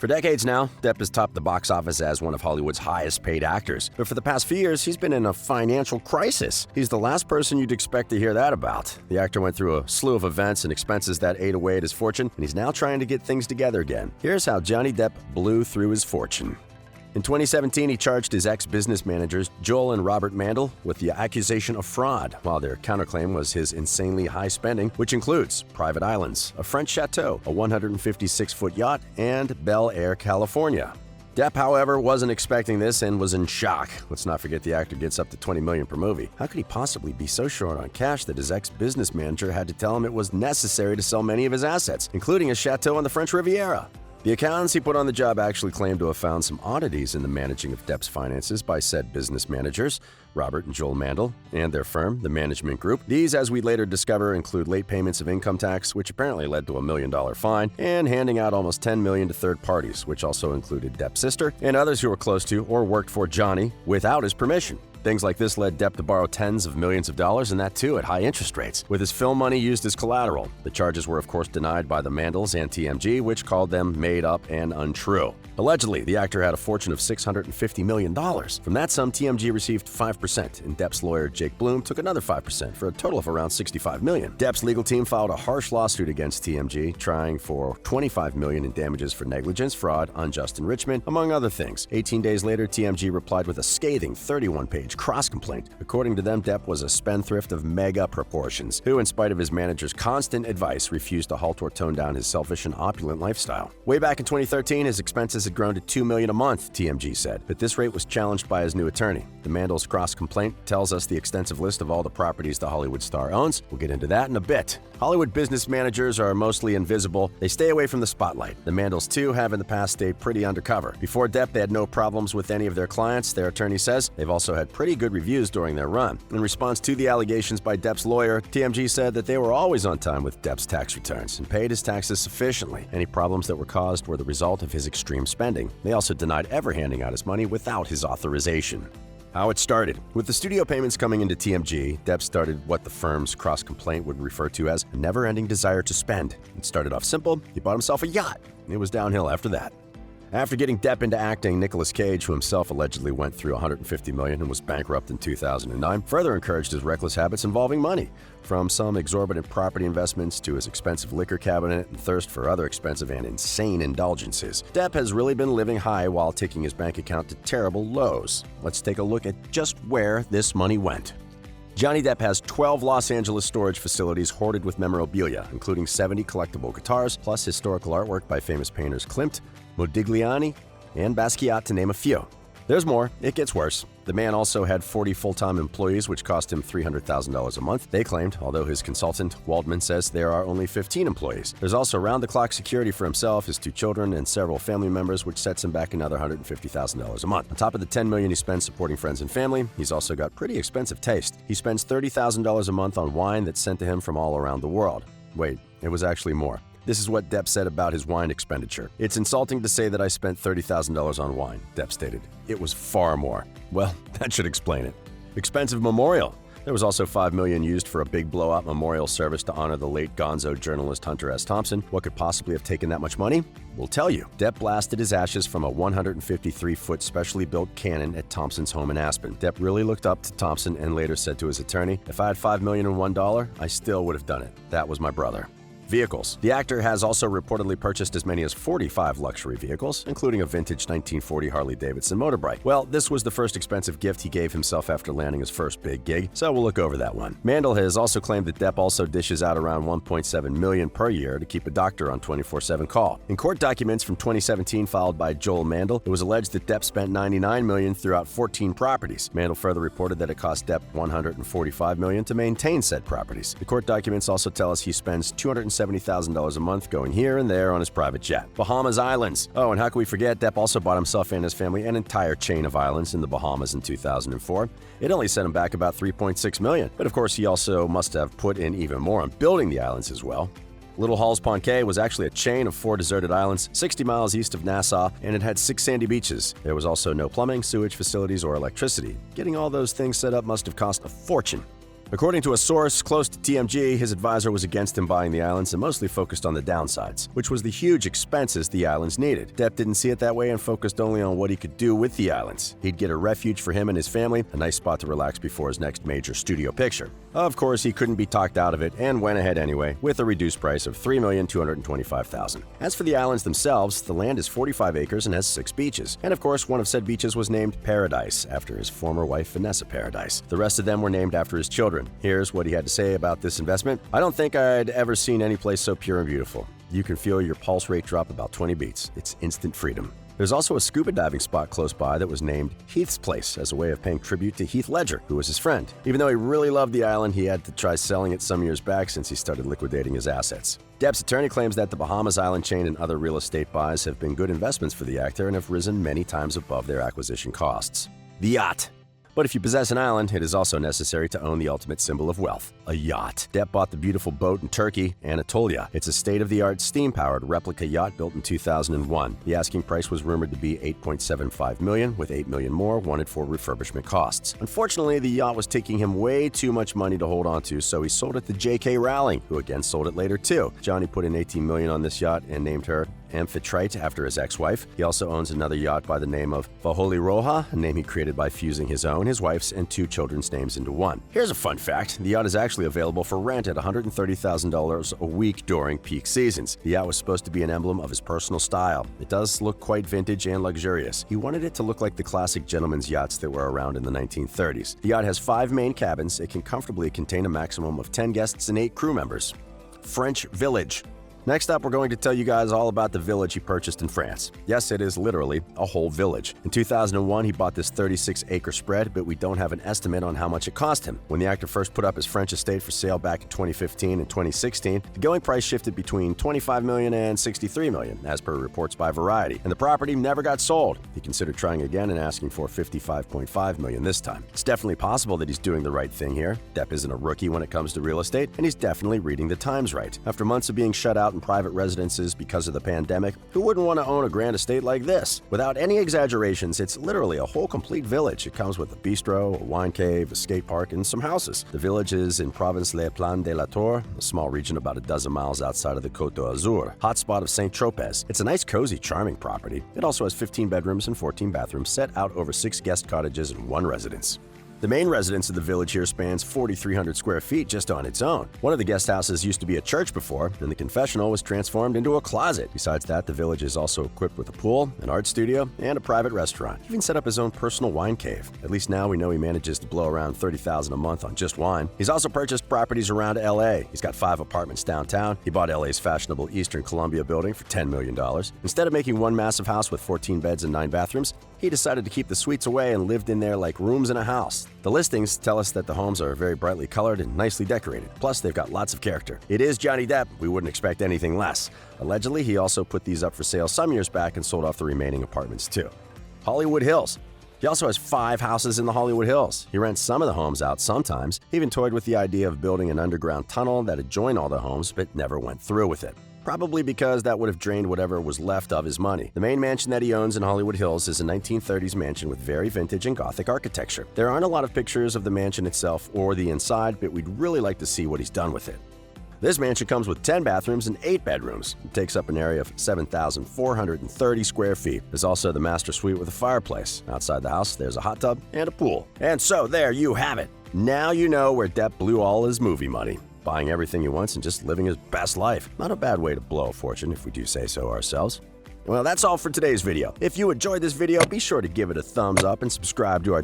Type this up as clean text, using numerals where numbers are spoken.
For decades now, Depp has topped the box office as one of Hollywood's highest-paid actors. But for the past few years, he's been in a financial crisis. He's the last person you'd expect to hear that about. The actor went through a slew of events and expenses that ate away at his fortune, and he's now trying to get things together again. Here's how Johnny Depp blew through his fortune. In 2017, he charged his ex-business managers, Joel and Robert Mandel, with the accusation of fraud, while their counterclaim was his insanely high spending, which includes private islands, a French chateau, a 156-foot yacht, and Bel Air, California. Depp, however, wasn't expecting this and was in shock. Let's not forget the actor gets up to $20 million per movie. How could he possibly be so short on cash that his ex-business manager had to tell him it was necessary to sell many of his assets, including a chateau on the French Riviera? The accountants he put on the job actually claimed to have found some oddities in the managing of Depp's finances by said business managers, Robert and Joel Mandel, and their firm, the Management Group. These, as we later discover, include late payments of income tax, which apparently led to a $1 million fine, and handing out almost $10 million to third parties, which also included Depp's sister and others who were close to or worked for Johnny without his permission. Things like this led Depp to borrow tens of millions of dollars, and that too at high interest rates, with his film money used as collateral. The charges were, of course, denied by the Mandels and TMG, which called them made up and untrue. Allegedly, the actor had a fortune of $650 million. From that sum, TMG received 5%, and Depp's lawyer, Jake Bloom, took another 5%, for a total of around $65 million. Depp's legal team filed a harsh lawsuit against TMG, trying for $25 million in damages for negligence, fraud, unjust enrichment, among other things. 18 days later, TMG replied with a scathing 31-page cross-complaint. According to them, Depp was a spendthrift of mega proportions, who, in spite of his manager's constant advice, refused to halt or tone down his selfish and opulent lifestyle. Way back in 2013, his expenses had grown to $2 million a month, TMG said, but this rate was challenged by his new attorney. The Mandels' cross-complaint tells us the extensive list of all the properties the Hollywood star owns. We'll get into that in a bit. Hollywood business managers are mostly invisible. They stay away from the spotlight. The Mandels, too, have in the past stayed pretty undercover. Before Depp, they had no problems with any of their clients, their attorney says. They've also had pretty good reviews during their run. In response to the allegations by Depp's lawyer, TMG said that they were always on time with Depp's tax returns and paid his taxes sufficiently. Any problems that were caused were the result of his extreme spending. They also denied ever handing out his money without his authorization. How it started. With the studio payments coming into TMG, Depp started what the firm's cross-complaint would refer to as a never-ending desire to spend. It started off simple. He bought himself a yacht. It was downhill after that. After getting Depp into acting, Nicolas Cage, who himself allegedly went through $150 million and was bankrupt in 2009, further encouraged his reckless habits involving money. From some exorbitant property investments to his expensive liquor cabinet and thirst for other expensive and insane indulgences, Depp has really been living high while taking his bank account to terrible lows. Let's take a look at just where this money went. Johnny Depp has 12 Los Angeles storage facilities hoarded with memorabilia, including 70 collectible guitars, plus historical artwork by famous painters Klimt, Modigliani, and Basquiat, to name a few. There's more. It gets worse. The man also had 40 full-time employees, which cost him $300,000 a month, they claimed, although his consultant, Waldman, says there are only 15 employees. There's also round-the-clock security for himself, his 2 children, and several family members, which sets him back another $150,000 a month. On top of the $10 million he spends supporting friends and family, he's also got pretty expensive taste. He spends $30,000 a month on wine that's sent to him from all around the world. Wait, it was actually more. This is what Depp said about his wine expenditure. "It's insulting to say that I spent $30,000 on wine," Depp stated. "It was far more." Well, that should explain it. Expensive memorial. There was also $5 million used for a big blow-up memorial service to honor the late gonzo journalist Hunter S. Thompson. What could possibly have taken that much money? We'll tell you. Depp blasted his ashes from a 153-foot specially built cannon at Thompson's home in Aspen. Depp really looked up to Thompson and later said to his attorney, "If I had $5 million and $1, I still would have done it. That was my brother." Vehicles. The actor has also reportedly purchased as many as 45 luxury vehicles, including a vintage 1940 Harley-Davidson motorbike. Well, this was the first expensive gift he gave himself after landing his first big gig, so we'll look over that one. Mandel has also claimed that Depp also dishes out around $1.7 million per year to keep a doctor on 24/7 call. In court documents from 2017 filed by Joel Mandel, it was alleged that Depp spent $99 million throughout 14 properties. Mandel further reported that it cost Depp $145 million to maintain said properties. The court documents also tell us he spends $270,000 a month going here and there on his private jet. Bahamas Islands. Oh, and how can we forget, Depp also bought himself and his family an entire chain of islands in the Bahamas in 2004. It only set him back about $3.6 million, but of course he also must have put in even more on building the islands as well. Little Halls Ponquet was actually a chain of 4 deserted islands 60 miles east of Nassau, and it had 6 sandy beaches. There was also no plumbing, sewage facilities, or electricity. Getting all those things set up must have cost a fortune. According to a source close to TMG, his advisor was against him buying the islands and mostly focused on the downsides, which was the huge expenses the islands needed. Depp didn't see it that way and focused only on what he could do with the islands. He'd get a refuge for him and his family, a nice spot to relax before his next major studio picture. Of course, he couldn't be talked out of it and went ahead anyway, with a reduced price of $3,225,000. As for the islands themselves, the land is 45 acres and has 6 beaches. And of course, one of said beaches was named Paradise, after his former wife Vanessa Paradise. The rest of them were named after his children. Here's what he had to say about this investment. "I don't think I'd ever seen any place so pure and beautiful. You can feel your pulse rate drop about 20 beats. It's instant freedom." There's also a scuba diving spot close by that was named Heath's Place as a way of paying tribute to Heath Ledger, who was his friend. Even though he really loved the island, he had to try selling it some years back since he started liquidating his assets. Depp's attorney claims that the Bahamas island chain and other real estate buys have been good investments for the actor and have risen many times above their acquisition costs. The yacht. But if you possess an island, it is also necessary to own the ultimate symbol of wealth, a yacht. Depp bought the beautiful boat in Turkey, Anatolia. It's a state-of-the-art steam-powered replica yacht built in 2001. The asking price was rumored to be $8.75 million, with $8 million more wanted for refurbishment costs. Unfortunately, the yacht was taking him way too much money to hold on to, so he sold it to J.K. Rowling, who again sold it later too. Johnny put in $18 million on this yacht and named her Amphitrite after his ex-wife. He also owns another yacht by the name of Vaholi Roja, a name he created by fusing his own, his wife's, and 2 children's names into one. Here's a fun fact. The yacht is actually available for rent at $130,000 a week during peak seasons. The yacht was supposed to be an emblem of his personal style. It does look quite vintage and luxurious. He wanted it to look like the classic gentleman's yachts that were around in the 1930s. The yacht has 5 main cabins. It can comfortably contain a maximum of 10 guests and 8 crew members. French Village. Next up, we're going to tell you guys all about the village he purchased in France. Yes, it is literally a whole village. In 2001, he bought this 36-acre spread, but we don't have an estimate on how much it cost him. When the actor first put up his French estate for sale back in 2015 and 2016, the going price shifted between $25 million and $63 million, as per reports by Variety, and the property never got sold. He considered trying again and asking for $55.5 million this time. It's definitely possible that he's doing the right thing here. Depp isn't a rookie when it comes to real estate, and he's definitely reading the times right. After months of being shut out in private residences because of the pandemic, who wouldn't want to own a grand estate like this? Without any exaggerations, it's literally a whole complete village. It comes with a bistro, a wine cave, a skate park, and some houses. The village is in Province Les Plaines de la Tour, a small region about a dozen miles outside of the Côte d'Azur, hotspot of Saint-Tropez. It's a nice, cozy, charming property. It also has 15 bedrooms and 14 bathrooms set out over 6 guest cottages and 1 residence. The main residence of the village here spans 4,300 square feet just on its own. One of the guest houses used to be a church before, and the confessional was transformed into a closet. Besides that, the village is also equipped with a pool, an art studio, and a private restaurant. He even set up his own personal wine cave. At least now we know he manages to blow around $30,000 a month on just wine. He's also purchased properties around LA. He's got 5 apartments downtown. He bought LA's fashionable Eastern Columbia building for $10 million. Instead of making one massive house with 14 beds and 9 bathrooms, he decided to keep the suites away and lived in there like rooms in a house. The listings tell us that the homes are very brightly colored and nicely decorated. Plus, they've got lots of character. It is Johnny Depp. We wouldn't expect anything less. Allegedly, he also put these up for sale some years back and sold off the remaining apartments too. Hollywood Hills. He also has 5 houses in the Hollywood Hills. He rents some of the homes out sometimes. He even toyed with the idea of building an underground tunnel that'd join all the homes, but never went through with it. Probably because that would have drained whatever was left of his money. The main mansion that he owns in Hollywood Hills is a 1930s mansion with very vintage and Gothic architecture. There aren't a lot of pictures of the mansion itself or the inside, but we'd really like to see what he's done with it. This mansion comes with 10 bathrooms and 8 bedrooms. It takes up an area of 7,430 square feet. There's also the master suite with a fireplace. Outside the house, there's a hot tub and a pool. And so there you have it. Now you know where Depp blew all his movie money. Buying everything he wants and just living his best life. Not a bad way to blow a fortune, if we do say so ourselves. Well, that's all for today's video. If you enjoyed this video, be sure to give it a thumbs up and subscribe to our